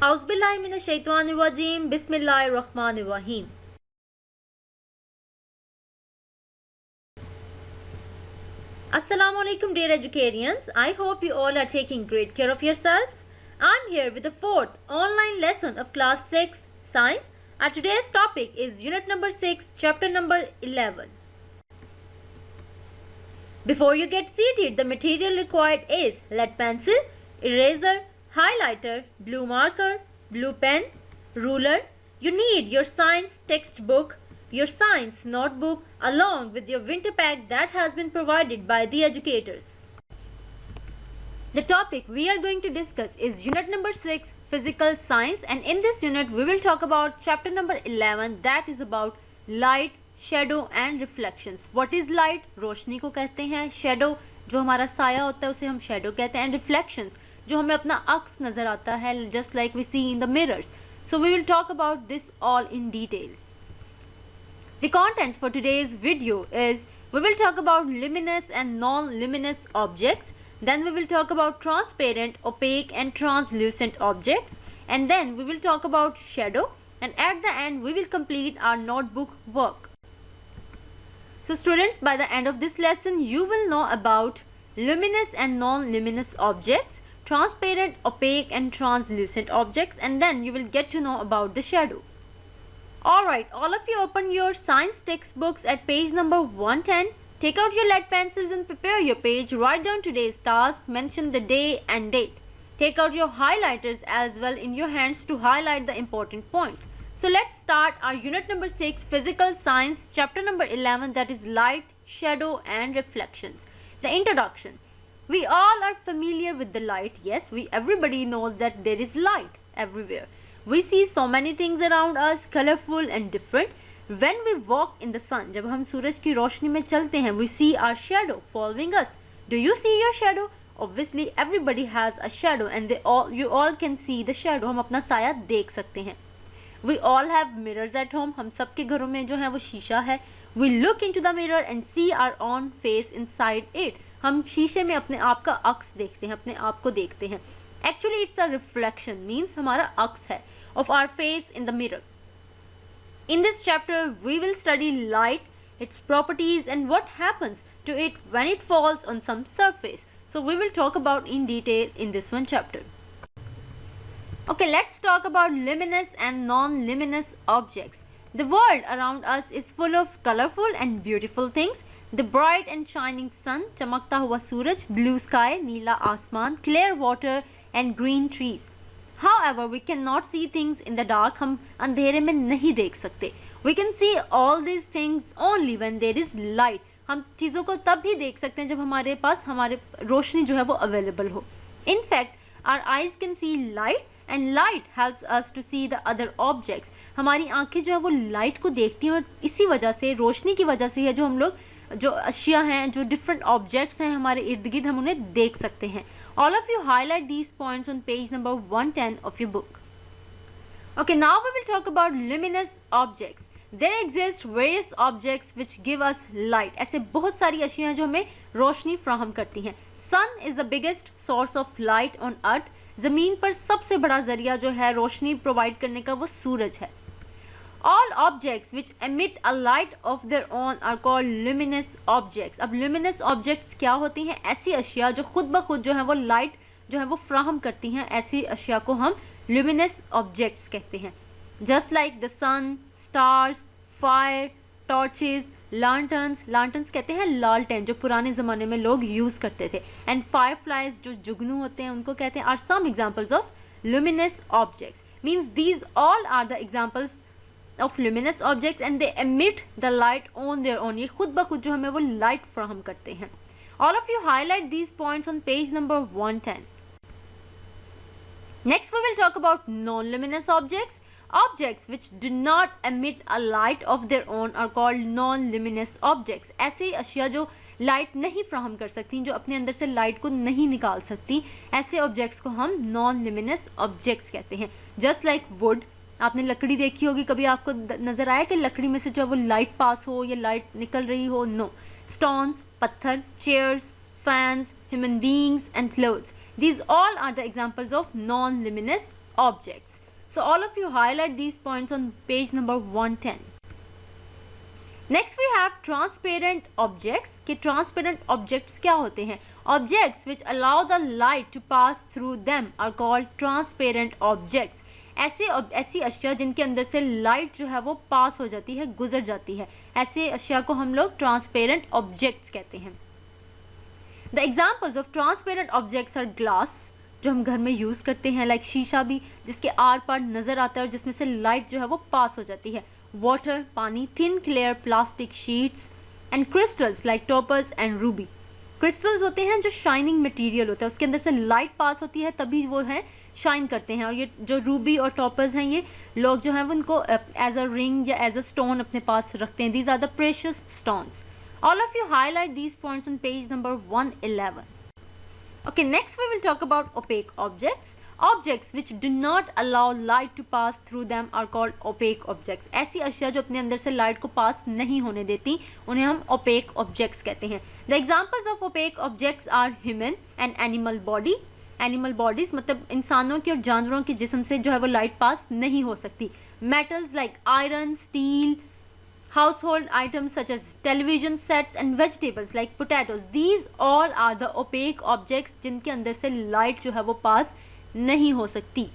Auzubillahiminash-shaytanir-rajim. Bismillahir-rahmanir-rahim. Assalamu alaikum, dear educarians. I hope you all are taking great care of yourselves. I'm here with the fourth online lesson of class 6 science. Our today's topic is unit number 6, chapter number 11. Before you get seated, the material required is lead pencil, eraser, highlighter, blue marker, blue pen, ruler. You need your science textbook, your science notebook, along with your winter pack that has been provided by the educators. The topic we are going to discuss is unit number 6, physical science, and in this unit we will talk about chapter number 11, that is about light, shadow and reflections. What is light? रोशनी को कहते हैं. shadow जो हमारा साया होता है उसे हम shadow कहते हैं. and reflections जो हमें अपना अक्स नज़र आता है, just like we see in the mirrors. So we will talk about this all in details. The contents for today's video is we will talk about luminous and non-luminous objects. Then we will talk about transparent, opaque and translucent objects. And then we will talk about shadow. And at the end we will complete our notebook work. So students, by the end of this lesson you will know about luminous and non-luminous objects, transparent, opaque and translucent objects, and then you will get to know about the shadow. Alright, all of you open your science textbooks at page number 110. Take out your lead pencils and prepare your page. Write down today's task, mention the day and date. Take out your highlighters as well in your hands to highlight the important points. So let's start our unit number 6, physical science, chapter number 11, that is light, shadow and reflections. The introduction. We all are familiar with the light. Yes, everybody knows that there is light everywhere. We see so many things around us, colorful and different. When we walk in the sun, जब हम सूरज की रोशनी में चलते हैं, we see our shadow following us. Do you see your shadow? Obviously, everybody has a shadow, and you all can see the shadow. हम अपना साया देख सकते हैं. We all have mirrors at home. हम सबके घरों में जो है वो शीशा है. We look into the mirror and see our own face inside it. हम शीशे में अपने आप का अक्स देखते हैं, अपने आप को देखते हैं. Actually, it's a reflection, means हमारा अक्स है of our face in the mirror. In this chapter, we will study light, its properties and what happens to it when it falls on some surface. So we will talk about in detail in this one chapter. Okay, let's talk about luminous and non-luminous objects. The world around us is full of colorful and beautiful things. The bright and shining sun, चमकता हुआ सूरज, blue sky, नीला आसमान, clear water and green trees. However, we cannot see things in the dark. हम अंधेरे में नहीं देख सकते. We can see all these things only when there is light. हम चीज़ों को तब ही देख सकते हैं जब हमारे पास हमारे रोशनी जो है वो available हो. In fact, our eyes can see light and light helps us to see the other objects. हमारी आंखें जो है वो light को देखती हैं और इसी वजह से, रोशनी की वजह से है जो हम लोग जो अशिया हैं, जो different objects हैं हमारे इर्द गिर्द, हम उन्हें देख सकते हैं. All of you highlight these points on page number 110 of your book. Okay, now we will talk about luminous objects. There exist various objects which give us light. ऐसे बहुत सारी अशियाँ जो हमें रोशनी फ्राहम करती हैं. Sun is the biggest source of light on earth. ज़मीन पर सबसे बड़ा ज़रिया जो है रोशनी प्रोवाइड करने का वो सूरज है. All objects which emit a light of their own are called luminous objects. अब luminous objects क्या होती हैं? ऐसी अशिया जो खुद ब खुद जो है वो लाइट जो है वो फ्राहम करती हैं, ऐसी अशिया को हम luminous objects कहते हैं. Just like the sun, stars, fire, torches, lanterns. Lanterns कहते हैं लालटेन जो पुराने ज़माने में लोग यूज़ करते थे. And fireflies जो जुगनू होते हैं उनको कहते हैं, are some examples of luminous objects. Means these all are the examples of luminous objects and they emit the light on their own. ये खुद ब खुद जो हमें वो light फ्राहम करते हैं. All of you highlight these points on page number 110. Next we will talk about non-luminous objects. Objects which do not emit a light of their own are called non-luminous objects. ऐसे अशिया जो light नहीं फ्राहम कर सकती, जो अपने अंदर से लाइट को नहीं निकाल सकती, ऐसे ऑब्जेक्ट्स को हम नॉन luminous ऑब्जेक्ट्स कहते हैं. जस्ट लाइक वुड, आपने लकड़ी देखी होगी, कभी आपको नज़र आया कि लकड़ी में से जो है वो लाइट पास हो या लाइट निकल रही हो? नो. स्टोन्स, पत्थर, chairs, fans, human beings and clothes, these all are the examples of non-luminous objects. So all of you highlight these points on page number 110. Next we have transparent objects. कि transparent objects क्या होते हैं? Objects which allow the light to pass through them are called transparent objects. ऐसी अशिया जिनके अंदर से light जो है वो पास हो जाती है, गुजर जाती है, ऐसे अशिया को हम लोग ट्रांसपेरेंट ऑब्जेक्ट्स कहते हैं. The examples of transparent objects are glass, जो हम घर में यूज़ करते हैं, लाइक शीशा भी जिसके आर पार नज़र आता है और जिसमें से लाइट जो है वो पास हो जाती है. वाटर, पानी, thin clear plastic sheets, and crystals like toppers and Ruby. Crystals होते हैं जो शाइनिंग मटेरियल होता है, उसके अंदर से लाइट पास होती है तभी वो है शाइन करते हैं. और ये जो रूबी और टॉपर्स हैं, ये लोग जो हैं वो उनको एज अ रिंग या एज अ स्टोन अपने पास रखते हैं. These are the precious stones. All of you highlight these points on page number 111. Okay, next we will talk about opaque objects. Objects which do not allow light to pass through them are called opaque objects. ऐसी अशिया जो अपने अंदर से light को पास नहीं होने देती, उन्हें हम opaque objects कहते हैं. The examples of opaque objects are human and animal body. Animal bodies मतलब इंसानों के और जानवरों के जिस्म से जो है वो लाइट पास नहीं हो सकती. Metals like iron, steel, household items such as television sets and vegetables like potatoes, these all are the opaque objects जिनके अंदर से light जो है वो पास नहीं हो सकती.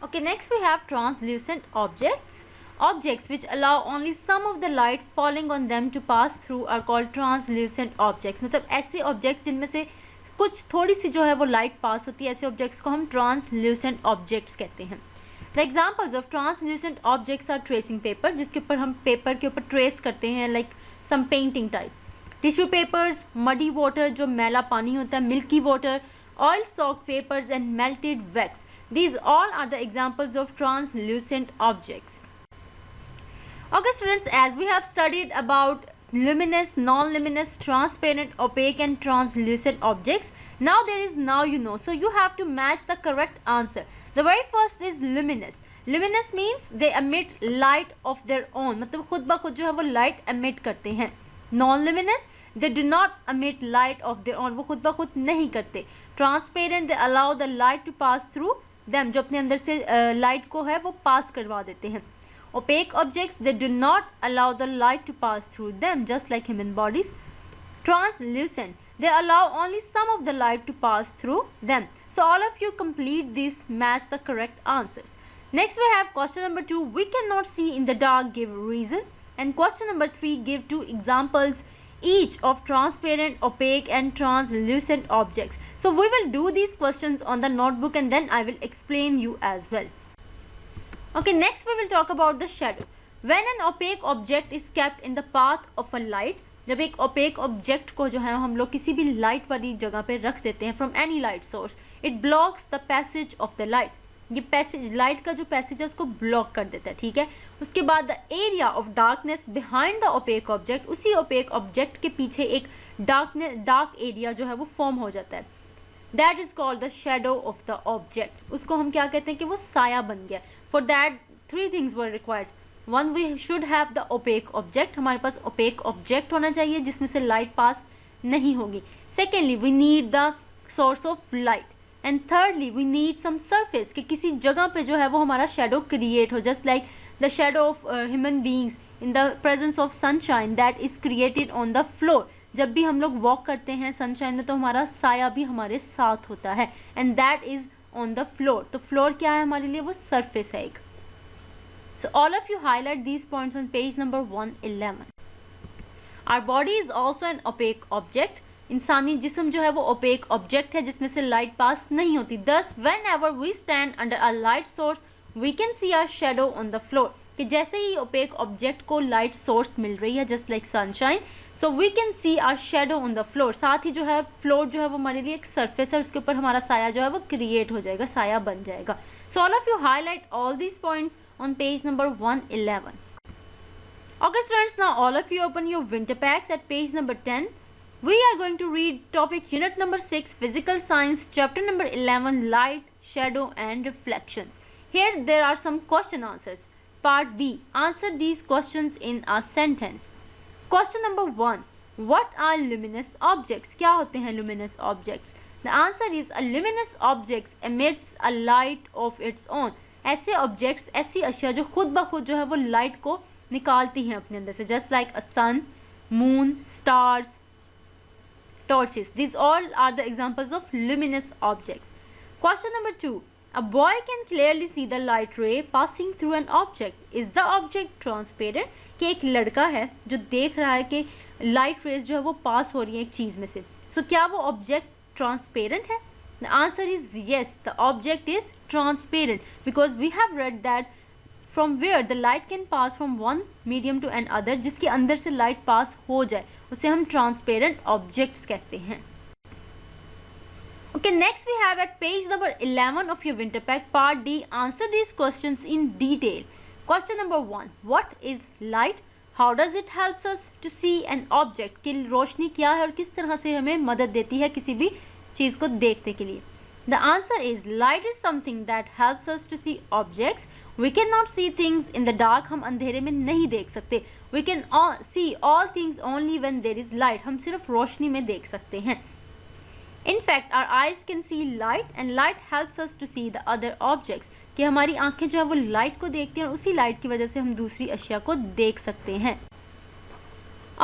Okay, next we have translucent objects. Objects which allow only some of the light falling on them to pass through are called translucent objects. मतलब ऐसे objects जिनमें से कुछ थोड़ी सी जो है वो light पास होती है, ऐसे objects को हम translucent objects कहते हैं. The examples of translucent objects are tracing paper, जिसके ऊपर हम पेपर के ऊपर ट्रेस करते हैं, like some painting type. Tissue papers, muddy water जो मैला पानी होता है, milky water, oil soaked papers and melted wax. These all are the examples of translucent objects. Okay students, as we have studied about luminous, non-luminous, transparent, opaque and translucent objects, now there is now you know. So you have to match the correct answer. The very first is luminous. Luminous means they emit light of their own. मतलब खुद ब खुद जो है वो light emit करते हैं. Non-luminous, they do not emit light of their own. वो खुद ब खुद नहीं करते. Transparent, they allow the light to pass through them. जो अपने अंदर से light को है वो pass करवा देते हैं. Opaque objects, they do not allow the light to pass through them, just like human bodies. Translucent, they allow only some of the light to pass through them. So all of you complete this, match the correct answers. Next we have question number 2, we cannot see in the dark, give reason. And question number 3, give 2 examples each of transparent, opaque and translucent objects. So we will do these questions on the notebook and then I will explain you as well. Okay, next we will talk about the shadow. When an opaque object is kept in the path of a light, जब एक opaque object को जो है हम लोग किसी भी light वाली जगह पे रख देते हैं from any light source, it blocks the passage of the light. ये passage light का जो passage है उसको block कर देता है, ठीक है. उसके बाद the area of darkness behind the opaque object, उसी opaque object के पीछे एक dark area जो है वो form हो जाता है. That is called the shadow of the object. उसको हम क्या कहते हैं कि वो साया बन गया. For that 3 things were required. One, we should have the opaque object. हमारे पास opaque object होना चाहिए जिसमें से light pass नहीं होगी. Secondly, we need the source of light. And thirdly, we need some surface कि किसी जगह पे जो है वो हमारा shadow create हो. Just like the shadow of human beings in the presence of sunshine that is created on the floor. जब भी हम लोग walk करते हैं sunshine में तो हमारा साया भी हमारे साथ होता है. And that is on the floor. तो floor क्या है हमारे लिए? वो surface है एक. So all of you highlight these points on page number 111. Our body is also an opaque object. इंसानी जिस्म जो है वो opaque object है जिसमें से light pass नहीं होती. Thus, whenever we stand under a light source, we can see our shadow on the floor. कि जैसे ही opaque object को light source मिल रही है, just like sunshine, so we can see our shadow on the floor. साथ ही जो है floor जो है वो हमारे लिए एक surface है, उसके ऊपर हमारा साया जो है वो create हो जाएगा, साया बन जाएगा. So all of you highlight all these points on page number 111. Okay students, now all of you open your winter packs at page number 10. We are going to read topic unit number 6, physical science, chapter number 11, light, shadow and reflections. Here there are some question answers. Part B, answer these questions in a sentence. Question number 1, what are luminous objects? क्या होते हैं luminous objects? The answer is a luminous object emits a light of its own. ऐसे objects, ऐसी अशिया जो खुद ब खुद जो है वो light को निकालती हैं अपने अंदर से, just like a sun, moon, stars, torches. These all are the examples of luminous objects. Question number 2. A boy can clearly see the light ray passing through an object. Is the object transparent? कि एक लड़का है जो देख रहा है कि light rays जो है वो पास हो रही है एक चीज़ में से. सो क्या वो ऑब्जेक्ट ट्रांसपेरेंट है? The answer is yes, the object is transparent because we have read that from where the light can pass from one medium to another, जिसके अंदर से लाइट पास हो जाए उसे हम ट्रांसपेरेंट ऑब्जेक्ट्स कहते हैं. Okay, next we have at page number 11 of your winter pack part D. Answer these questions in detail. Question number 1. What is light? How does it helps us to see an object? कि रोशनी क्या है और किस तरह से हमें मदद देती है किसी भी चीज़ को देखने के लिए. The answer is light is something that helps us to see objects. We cannot see things in the dark. हम अंधेरे में नहीं देख सकते. We can see all things only when there is light. हम सिर्फ रोशनी में देख सकते हैं. In fact, our eyes can see light and light helps us to see the other objects. कि हमारी आंखें जो है वो लाइट को देखती हैं और उसी लाइट की वजह से हम दूसरी अशिया को देख सकते हैं.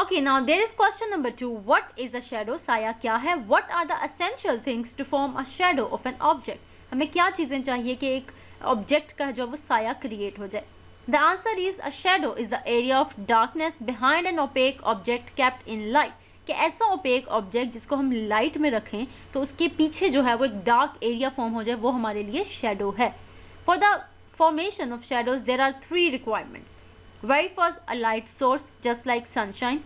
Okay, now there is question number 2. What is a shadow? साया क्या है? What are the essential things to form a shadow of an object? हमें क्या चीज़ें चाहिए कि एक ऑब्जेक्ट का जो वो साया क्रिएट हो जाए? The answer is a shadow is the area of darkness behind an opaque object kept in light. कि ऐसा ओपेक ऑब्जेक्ट जिसको हम लाइट में रखें तो उसके पीछे जो है वो एक डार्क एरिया फॉर्म हो जाए, वो हमारे लिए शेडो है. For the formation of shadows there are 3 requirements. Very first, a light source just like sunshine.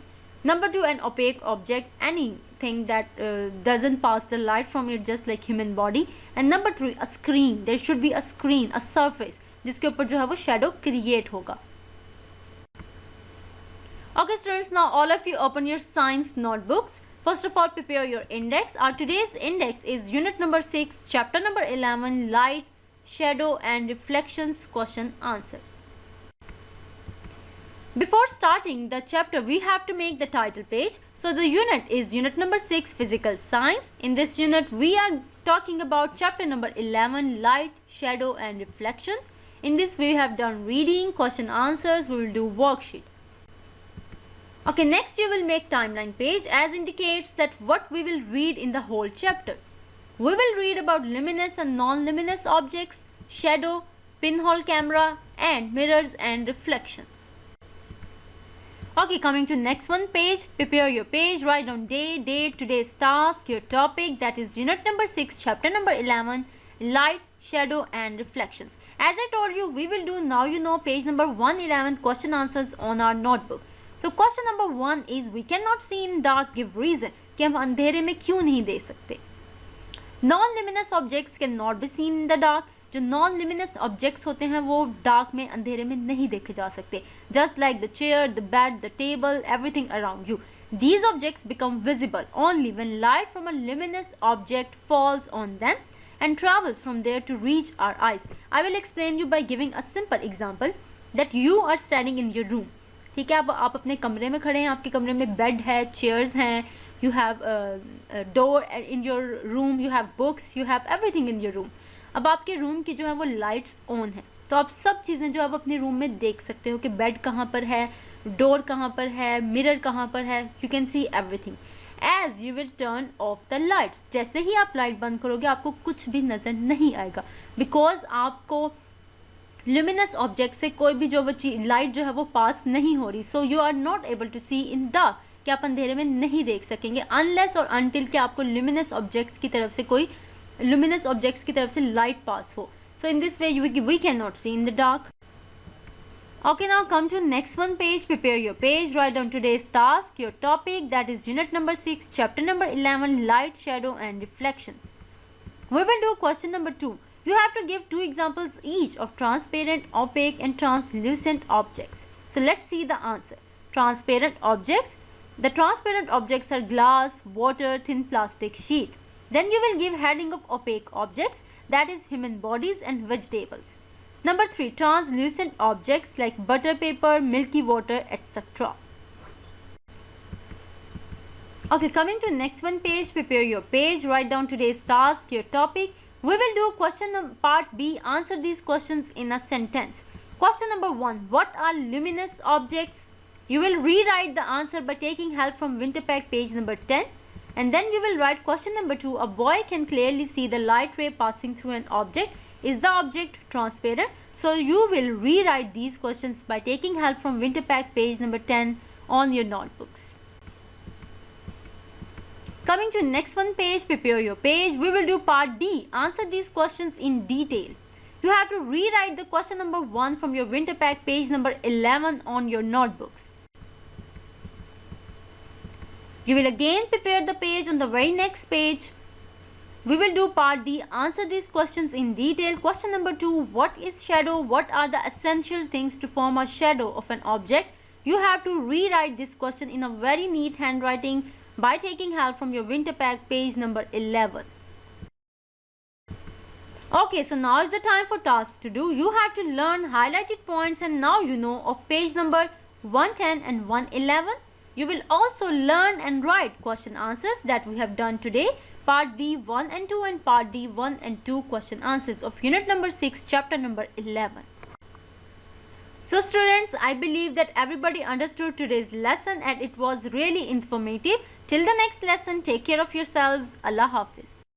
Number 2, an opaque object, anything that doesn't pass the light from it just like human body. And number 3, a screen. There should be a screen, a surface जिसके ऊपर जो है वो shadow create होगा. Okay students, now all of you open your science notebooks. First of all, prepare your index. Our today's index is unit number 6, chapter number 11, light, shadow and reflections question answers. Before starting the chapter, we have to make the title page. So the unit is unit number 6, physical science. In this unit, we are talking about chapter number 11, light, shadow and reflections. In this we have done reading, question answers, we will do worksheet. Okay, next you will make timeline page as indicates that what we will read in the whole chapter. We will read about luminous and non-luminous objects, shadow, pinhole camera and mirrors and reflections. Okay, coming to next one page, prepare your page, write down day, date, today's task, your topic, that is unit number 6, chapter number 11, light, shadow and reflections. As I told you, we will do now you know page number 111 question answers on our notebook. So question number 1 is we cannot see in dark, give reason. कि हम अंधेरे में क्यों नहीं देख सकते. Non-luminous objects cannot be seen in the dark. जो non-luminous objects होते हैं वो डार्क में अंधेरे में नहीं देखे जा सकते. Just like the chair, the bed, the table, everything around you. These objects become visible only when light from a luminous object falls on them and travels from there to reach our eyes. I will explain you by giving a simple example that you are standing in your room. ठीक है, अब आप अपने कमरे में खड़े हैं, आपके कमरे में बेड है, चेयर्स हैं, you have door in your room, you have books, you have everything in your room. अब आपके रूम की जो है वो लाइट्स ऑन है तो आप सब चीज़ें जो है वो अपने रूम में देख सकते हो कि बेड कहाँ पर है, डोर कहाँ पर है, मिरर कहाँ पर है, you can see everything. As you will turn off the lights, जैसे ही आप लाइट बंद करोगे आपको कुछ भी नज़र नहीं आएगा बिकॉज आपको ल्यूमिनस ऑब्जेक्ट से कोई भी जो वो लाइट जो है वो पास नहीं हो रही. So you are not able to see in dark, कि आप अंधेरे में नहीं देख सकेंगे अनलेस और अनटिल कि आपको ल्यूमिनस ऑब्जेक्ट्स की तरफ से कोई ल्यूमिनस ऑब्जेक्ट्स की तरफ से लाइट पास हो. So in this way we can not see in the dark. Okay, now come to next one page, prepare your page, write down today's task, your topic, that is unit number 6, chapter number 11, light, shadow and reflections. We will do question number 2. You have to give 2 examples each of transparent, opaque and translucent objects. So let's see the answer. Transparent objects. The transparent objects are glass, water, thin plastic sheet. Then you will give heading of opaque objects, that is human bodies and vegetables. Number 3, translucent objects like butter paper, milky water, etc. Okay, coming to next one page, prepare your page, write down today's task, your topic. We will do part B, answer these questions in a sentence. Question number 1, what are luminous objects? You will rewrite the answer by taking help from Winterpack page number 10. And then you will write question number 2, a boy can clearly see the light ray passing through an object. Is the object transparent? So you will rewrite these questions by taking help from Winterpack page number 10 on your notebooks. Coming to next one page, prepare your page. We will do part D, answer these questions in detail. You have to rewrite the question number 1 from your Winterpack page number 11 on your notebooks. You will again prepare the page on the very next page. We will do part D, answer these questions in detail. Question number 2, what is shadow? What are the essential things to form a shadow of an object? You have to rewrite this question in a very neat handwriting by taking help from your Winterpack page number 11. Okay, so now is the time for tasks to do. You have to learn highlighted points and now you know of page number 110 and 111. You will also learn and write question answers that we have done today. Part B 1 and 2 and Part D 1 and 2 question answers of unit number 6, chapter number 11. So students, I believe that everybody understood today's lesson and it was really informative. Till the next lesson, take care of yourselves. Allah Hafiz.